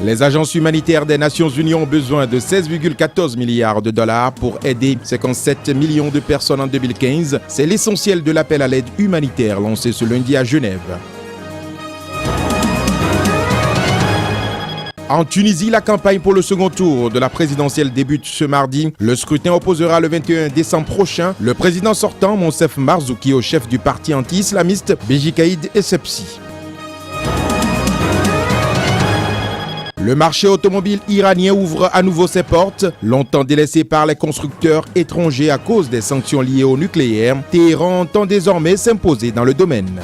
Les agences humanitaires des Nations Unies ont besoin de 16,14 milliards de dollars pour aider 57 millions de personnes en 2015. C'est l'essentiel de l'appel à l'aide humanitaire lancé ce lundi à Genève. En Tunisie, la campagne pour le second tour de la présidentielle débute ce mardi. Le scrutin opposera le 21 décembre prochain le président sortant, Monsef Marzouki, au chef du parti anti-islamiste Beji Caïd Essebsi. Le marché automobile iranien ouvre à nouveau ses portes. Longtemps délaissé par les constructeurs étrangers à cause des sanctions liées au nucléaire, Téhéran entend désormais s'imposer dans le domaine.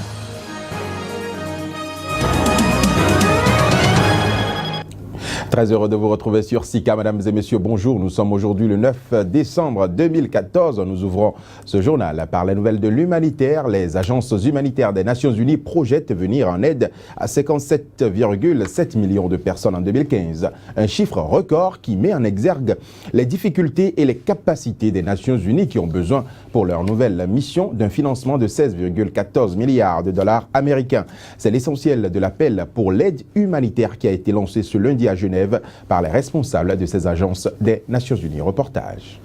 Très heureux de vous retrouver sur SICA, mesdames et messieurs, bonjour. Nous sommes aujourd'hui le 9 décembre 2014. Nous ouvrons ce journal par les nouvelles de l'humanitaire. Les agences humanitaires des Nations Unies projettent venir en aide à 57,7 millions de personnes en 2015. Un chiffre record qui met en exergue les difficultés et les capacités des Nations Unies qui ont besoin pour leur nouvelle mission d'un financement de 16,14 milliards de dollars américains. C'est l'essentiel de l'appel pour l'aide humanitaire qui a été lancé ce lundi à Genève par les responsables de ces agences des Nations Unies. Reportage.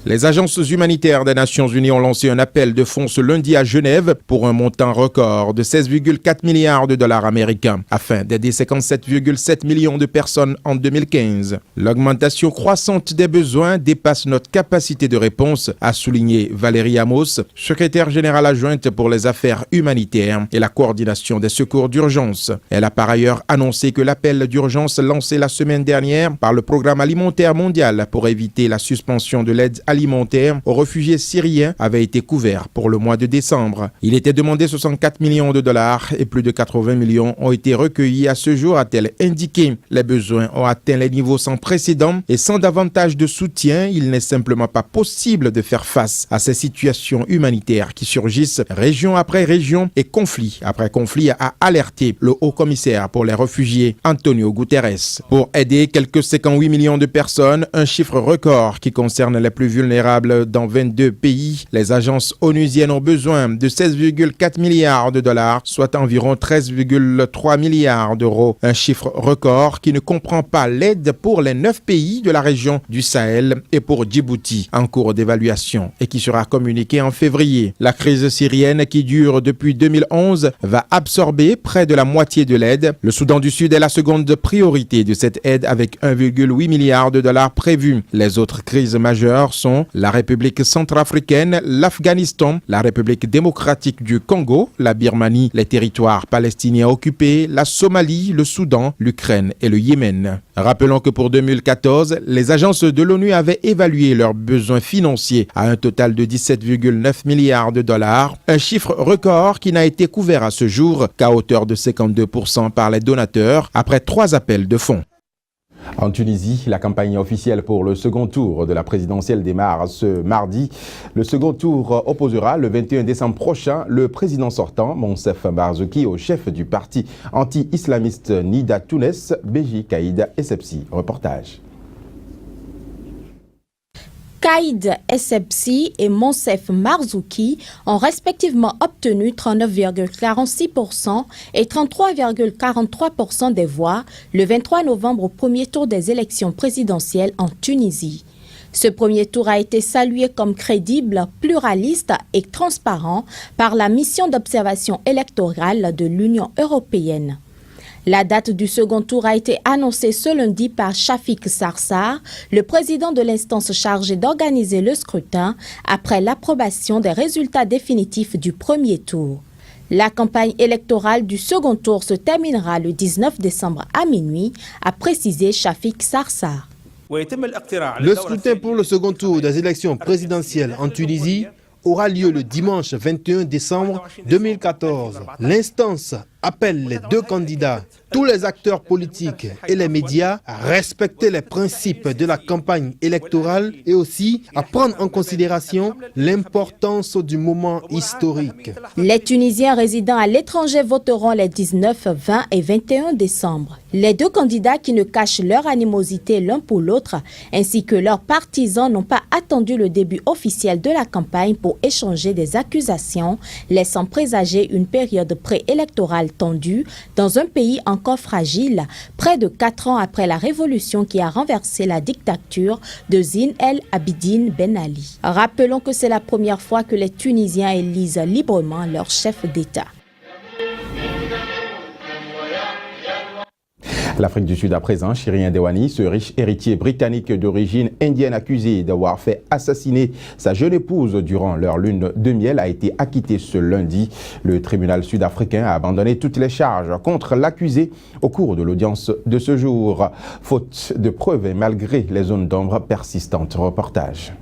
Les agences humanitaires des Nations Unies ont lancé un appel de fonds ce lundi à Genève pour un montant record de 16,4 milliards de dollars américains afin d'aider 57,7 millions de personnes en 2015. L'augmentation croissante des besoins dépasse notre capacité de réponse, a souligné Valérie Amos, secrétaire générale adjointe pour les affaires humanitaires et la coordination des secours d'urgence. Elle a par ailleurs annoncé que l'appel d'urgence lancé la semaine dernière par le Programme alimentaire mondial pour éviter la suspension de l'aide alimentaire aux réfugiés syriens avait été couvert pour le mois de décembre. Il était demandé 64 millions de dollars et plus de 80 millions ont été recueillis à ce jour, a-t-elle indiqué. Les besoins ont atteint les niveaux sans précédent et sans davantage de soutien, il n'est simplement pas possible de faire face à ces situations humanitaires qui surgissent région après région et conflit après conflit, a alerté le haut-commissaire pour les réfugiés, Antonio Guterres. Pour aider quelques 58 millions de personnes, un chiffre record qui concerne les plus vulnérables dans 22 pays. Les agences onusiennes ont besoin de 16,4 milliards de dollars, soit environ 13,3 milliards d'euros. Un chiffre record qui ne comprend pas l'aide pour les 9 pays de la région du Sahel et pour Djibouti, en cours d'évaluation et qui sera communiqué en février. La crise syrienne qui dure depuis 2011 va absorber près de la moitié de l'aide. Le Soudan du Sud est la seconde priorité de cette aide avec 1,8 milliard de dollars prévus. Les autres crises majeures sont la République centrafricaine, l'Afghanistan, la République démocratique du Congo, la Birmanie, les territoires palestiniens occupés, la Somalie, le Soudan, l'Ukraine et le Yémen. Rappelons que pour 2014, les agences de l'ONU avaient évalué leurs besoins financiers à un total de 17,9 milliards de dollars, un chiffre record qui n'a été couvert à ce jour qu'à hauteur de 52% par les donateurs après 3 appels de fonds. En Tunisie, la campagne officielle pour le second tour de la présidentielle démarre ce mardi. Le second tour opposera le 21 décembre prochain le président sortant, Monsef Marzouki, au chef du parti anti-islamiste Nida Tounes, Beji Caïd Essebsi. Reportage. Caïd Essebsi et Monsef Marzouki ont respectivement obtenu 39,46% et 33,43% des voix le 23 novembre au premier tour des élections présidentielles en Tunisie. Ce premier tour a été salué comme crédible, pluraliste et transparent par la mission d'observation électorale de l'Union européenne. La date du second tour a été annoncée ce lundi par Shafik Sarsar, le président de l'instance chargée d'organiser le scrutin, après l'approbation des résultats définitifs du premier tour. La campagne électorale du second tour se terminera le 19 décembre à minuit, a précisé Shafik Sarsar. Le scrutin pour le second tour des élections présidentielles en Tunisie aura lieu le dimanche 21 décembre 2014. L'instance appelle les 2 candidats, tous les acteurs politiques et les médias à respecter les principes de la campagne électorale et aussi à prendre en considération l'importance du moment historique. Les Tunisiens résidant à l'étranger voteront les 19, 20 et 21 décembre. Les 2 candidats qui ne cachent leur animosité l'un pour l'autre ainsi que leurs partisans n'ont pas attendu le début officiel de la campagne pour échanger des accusations, laissant présager une période préélectorale tendue dans un pays encore fragile, près de 4 ans après la révolution qui a renversé la dictature de Zine El Abidine Ben Ali. Rappelons que c'est la première fois que les Tunisiens élisent librement leur chef d'État. L'Afrique du Sud à présent, Chirien Dewani, ce riche héritier britannique d'origine indienne accusé d'avoir fait assassiner sa jeune épouse durant leur lune de miel, a été acquitté ce lundi. Le tribunal sud-africain a abandonné toutes les charges contre l'accusé au cours de l'audience de ce jour, faute de preuves et malgré les zones d'ombre persistantes. Reportage.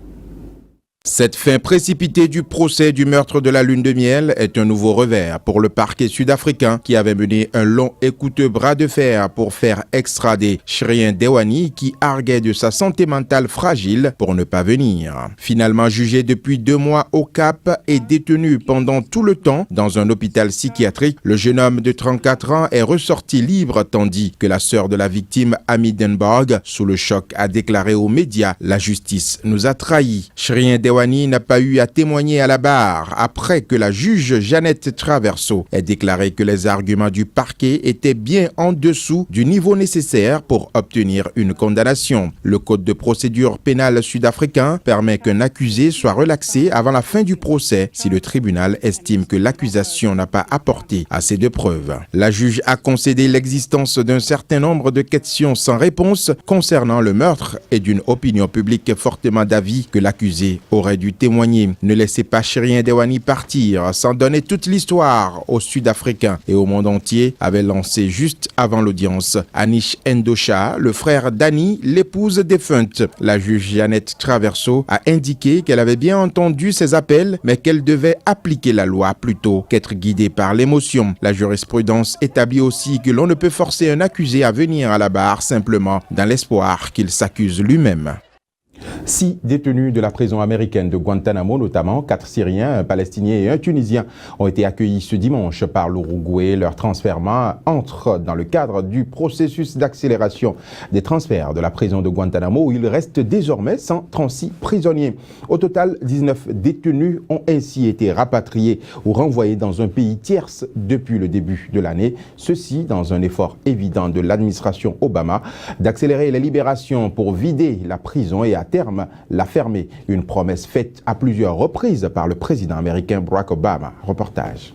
Cette fin précipitée du procès du meurtre de la lune de miel est un nouveau revers pour le parquet sud-africain qui avait mené un long et coûteux bras de fer pour faire extrader Chirien Dewani qui arguait de sa santé mentale fragile pour ne pas venir. Finalement jugé depuis 2 mois au Cap et détenu pendant tout le temps dans un hôpital psychiatrique, le jeune homme de 34 ans est ressorti libre tandis que la sœur de la victime, Amy Denborg, sous le choc, a déclaré aux médias « La justice nous a trahis ». Chirien Dewani n'a pas eu à témoigner à la barre après que la juge Jeannette Traverso ait déclaré que les arguments du parquet étaient bien en dessous du niveau nécessaire pour obtenir une condamnation. Le code de procédure pénale sud-africain permet qu'un accusé soit relaxé avant la fin du procès si le tribunal estime que l'accusation n'a pas apporté assez de preuves. La juge a concédé l'existence d'un certain nombre de questions sans réponse concernant le meurtre et d'une opinion publique fortement d'avis que l'accusé aurait dû témoigner. Ne laissez pas Chirien Dewani partir sans donner toute l'histoire aux Sud-Africains et au monde entier, avait lancé juste avant l'audience Anish Ndosha, le frère d'Annie, l'épouse défunte. La juge Jeannette Traverso a indiqué qu'elle avait bien entendu ces appels, mais qu'elle devait appliquer la loi plutôt qu'être guidée par l'émotion. La jurisprudence établit aussi que l'on ne peut forcer un accusé à venir à la barre simplement dans l'espoir qu'il s'accuse lui-même. 6 détenus de la prison américaine de Guantanamo, notamment 4 Syriens, un Palestinien et un Tunisien, ont été accueillis ce dimanche par l'Uruguay. Leur transfert entre dans le cadre du processus d'accélération des transferts de la prison de Guantanamo où il reste désormais 136 prisonniers. Au total, 19 détenus ont ainsi été rapatriés ou renvoyés dans un pays tierce depuis le début de l'année. Ceci dans un effort évident de l'administration Obama d'accélérer les libérations pour vider la prison et à terme la fermer. Une promesse faite à plusieurs reprises par le président américain Barack Obama. Reportage.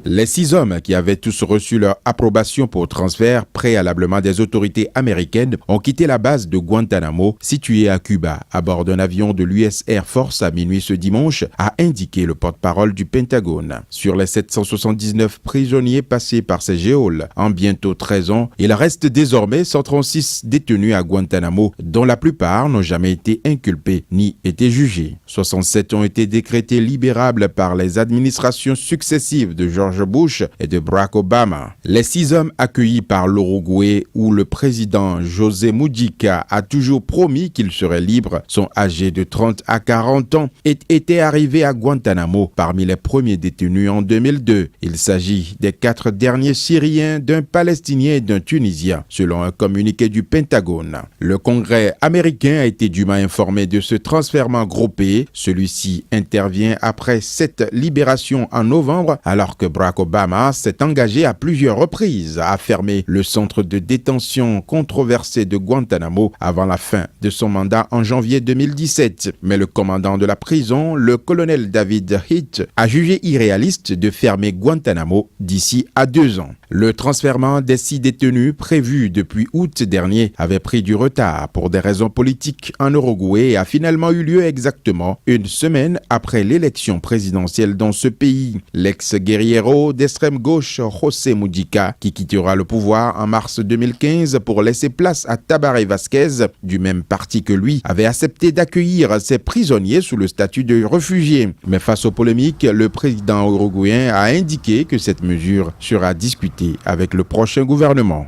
Les 6 hommes qui avaient tous reçu leur approbation pour transfert préalablement des autorités américaines ont quitté la base de Guantanamo, située à Cuba, à bord d'un avion de l'US Air Force à minuit ce dimanche, a indiqué le porte-parole du Pentagone. Sur les 779 prisonniers passés par ces geôles en bientôt 13 ans, il reste désormais 136 détenus à Guantanamo, dont la plupart n'ont jamais été inculpés ni été jugés. 67 ont été décrétés libérables par les administrations successives de George Bush et de Barack Obama. Les 6 hommes accueillis par l'Uruguay, où le président José Mujica a toujours promis qu'ils seraient libres, sont âgés de 30 à 40 ans et étaient arrivés à Guantanamo parmi les premiers détenus en 2002. Il s'agit des 4 derniers Syriens, d'un Palestinien et d'un Tunisien, selon un communiqué du Pentagone. Le Congrès américain a été dûment informé de ce transfèrement groupé. Celui-ci intervient après 7 libérations en novembre, alors que Barack Obama s'est engagé à plusieurs reprises à fermer le centre de détention controversé de Guantanamo avant la fin de son mandat en janvier 2017. Mais le commandant de la prison, le colonel David Heath, a jugé irréaliste de fermer Guantanamo d'ici à 2 ans. Le transfèrement des 6 détenus prévu depuis août dernier avait pris du retard pour des raisons politiques en Uruguay et a finalement eu lieu exactement une semaine après l'élection présidentielle dans ce pays. L'ex-guerriero d'extrême gauche José Mujica, qui quittera le pouvoir en mars 2015 pour laisser place à Tabaré Vázquez, du même parti que lui, avait accepté d'accueillir ses prisonniers sous le statut de réfugiés. Mais face aux polémiques, le président uruguayen a indiqué que cette mesure sera discutée avec le prochain gouvernement.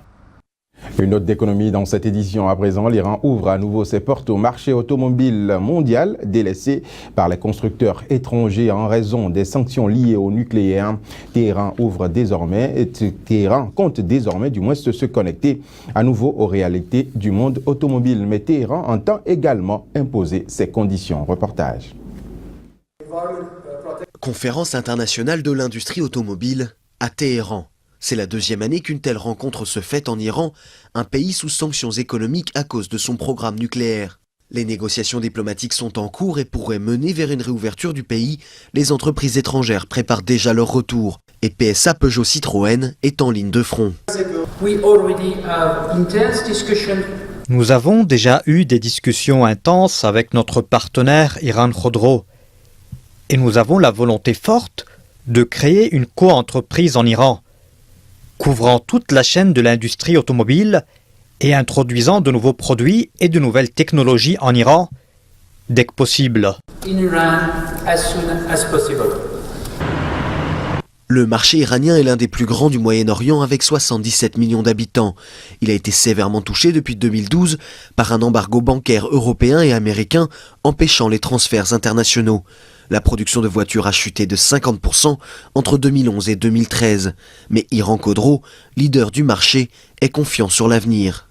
Une note d'économie dans cette édition. À présent, l'Iran ouvre à nouveau ses portes au marché automobile mondial, délaissé par les constructeurs étrangers en raison des sanctions liées au nucléaire. Téhéran compte désormais du moins se connecter à nouveau aux réalités du monde automobile. Mais Téhéran entend également imposer ses conditions. Reportage. Conférence internationale de l'industrie automobile à Téhéran. C'est la deuxième année qu'une telle rencontre se fait en Iran, un pays sous sanctions économiques à cause de son programme nucléaire. Les négociations diplomatiques sont en cours et pourraient mener vers une réouverture du pays. Les entreprises étrangères préparent déjà leur retour. Et PSA Peugeot Citroën est en ligne de front. Nous avons déjà eu des discussions intenses avec notre partenaire Iran Khodro. Et nous avons la volonté forte de créer une co-entreprise en Iran, couvrant toute la chaîne de l'industrie automobile et introduisant de nouveaux produits et de nouvelles technologies en Iran dès que possible. Le marché iranien est l'un des plus grands du Moyen-Orient avec 77 millions d'habitants. Il a été sévèrement touché depuis 2012 par un embargo bancaire européen et américain empêchant les transferts internationaux. La production de voitures a chuté de 50% entre 2011 et 2013. Mais Iran Khodro, leader du marché, est confiant sur l'avenir.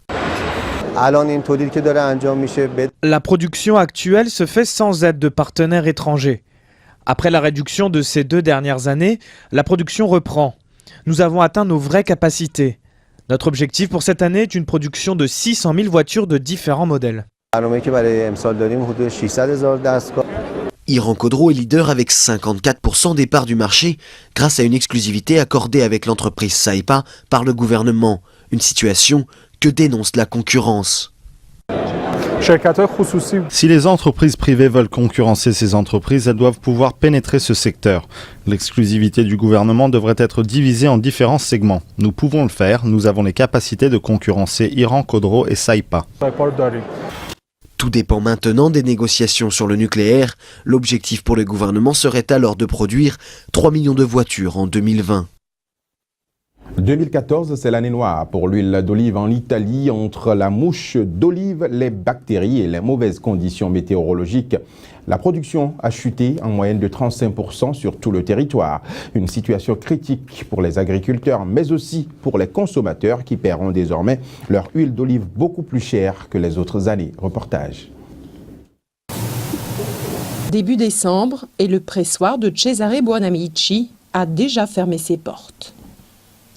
La production actuelle se fait sans aide de partenaires étrangers. Après la réduction de ces 2 dernières années, la production reprend. Nous avons atteint nos vraies capacités. Notre objectif pour cette année est une production de 600 000 voitures de différents modèles. Iran Khodro est leader avec 54% des parts du marché grâce à une exclusivité accordée avec l'entreprise Saipa par le gouvernement. Une situation que dénonce la concurrence. Si les entreprises privées veulent concurrencer ces entreprises, elles doivent pouvoir pénétrer ce secteur. L'exclusivité du gouvernement devrait être divisée en différents segments. Nous pouvons le faire, nous avons les capacités de concurrencer Iran Khodro et Saipa. Tout dépend maintenant des négociations sur le nucléaire. L'objectif pour le gouvernement serait alors de produire 3 millions de voitures en 2020. 2014, c'est l'année noire pour l'huile d'olive en Italie. Entre la mouche d'olive, les bactéries et les mauvaises conditions météorologiques, la production a chuté en moyenne de 35% sur tout le territoire. Une situation critique pour les agriculteurs, mais aussi pour les consommateurs qui paieront désormais leur huile d'olive beaucoup plus chère que les autres années. Reportage. Début décembre et le pressoir de Cesare Buonamici a déjà fermé ses portes.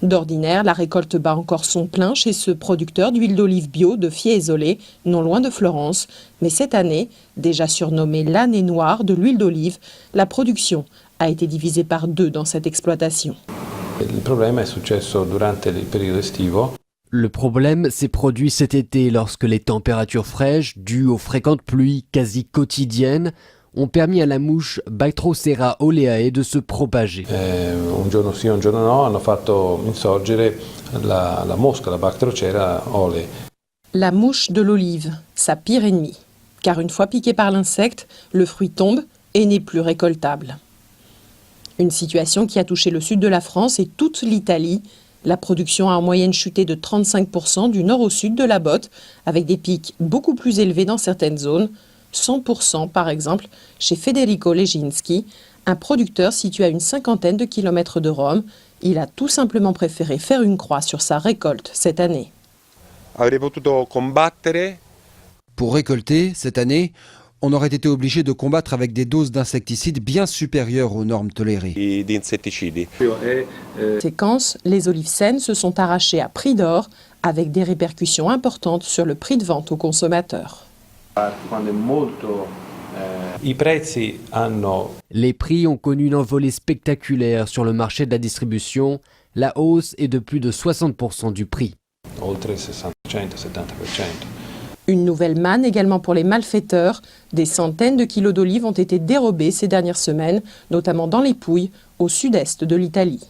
D'ordinaire, la récolte bat encore son plein chez ce producteur d'huile d'olive bio de Fiesole, non loin de Florence. Mais cette année, déjà surnommée l'année noire de l'huile d'olive, la production a été divisée par 2 dans cette exploitation. Le problème s'est produit cet été lorsque les températures fraîches, dues aux fréquentes pluies quasi quotidiennes, ont permis à la mouche Bactrocera oleae de se propager. Un giorno sì, un giorno no, hanno fatto insorgere la mosca, la Bactrocera oleae. La mouche de l'olive, sa pire ennemie. Car une fois piqué par l'insecte, le fruit tombe et n'est plus récoltable. Une situation qui a touché le sud de la France et toute l'Italie. La production a en moyenne chuté de 35% du nord au sud de la botte, avec des pics beaucoup plus élevés dans certaines zones. 100% par exemple chez Federico Leginski, un producteur situé à une 50aine de kilomètres de Rome. Il a tout simplement préféré faire une croix sur sa récolte cette année. Pour récolter cette année, on aurait été obligé de combattre avec des doses d'insecticides bien supérieures aux normes tolérées. Séquence, les olives saines se sont arrachées à prix d'or avec des répercussions importantes sur le prix de vente aux consommateurs. Les prix ont connu une envolée spectaculaire sur le marché de la distribution. La hausse est de plus de 60% du prix. Une nouvelle manne également pour les malfaiteurs. Des centaines de kilos d'olives ont été dérobés ces dernières semaines, notamment dans les Pouilles, au sud-est de l'Italie.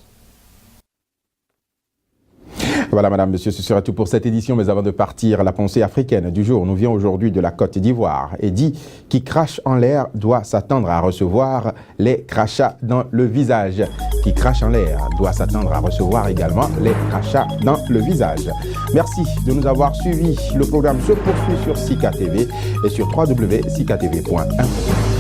Voilà, madame, monsieur, ce sera tout pour cette édition. Mais avant de partir, la pensée africaine du jour nous vient aujourd'hui de la Côte d'Ivoire et dit « Qui crache en l'air doit s'attendre à recevoir les crachats dans le visage. » Qui crache en l'air doit s'attendre à recevoir également les crachats dans le visage. Merci de nous avoir suivis. Le programme se poursuit sur Sika TV et sur www.sikatv.info.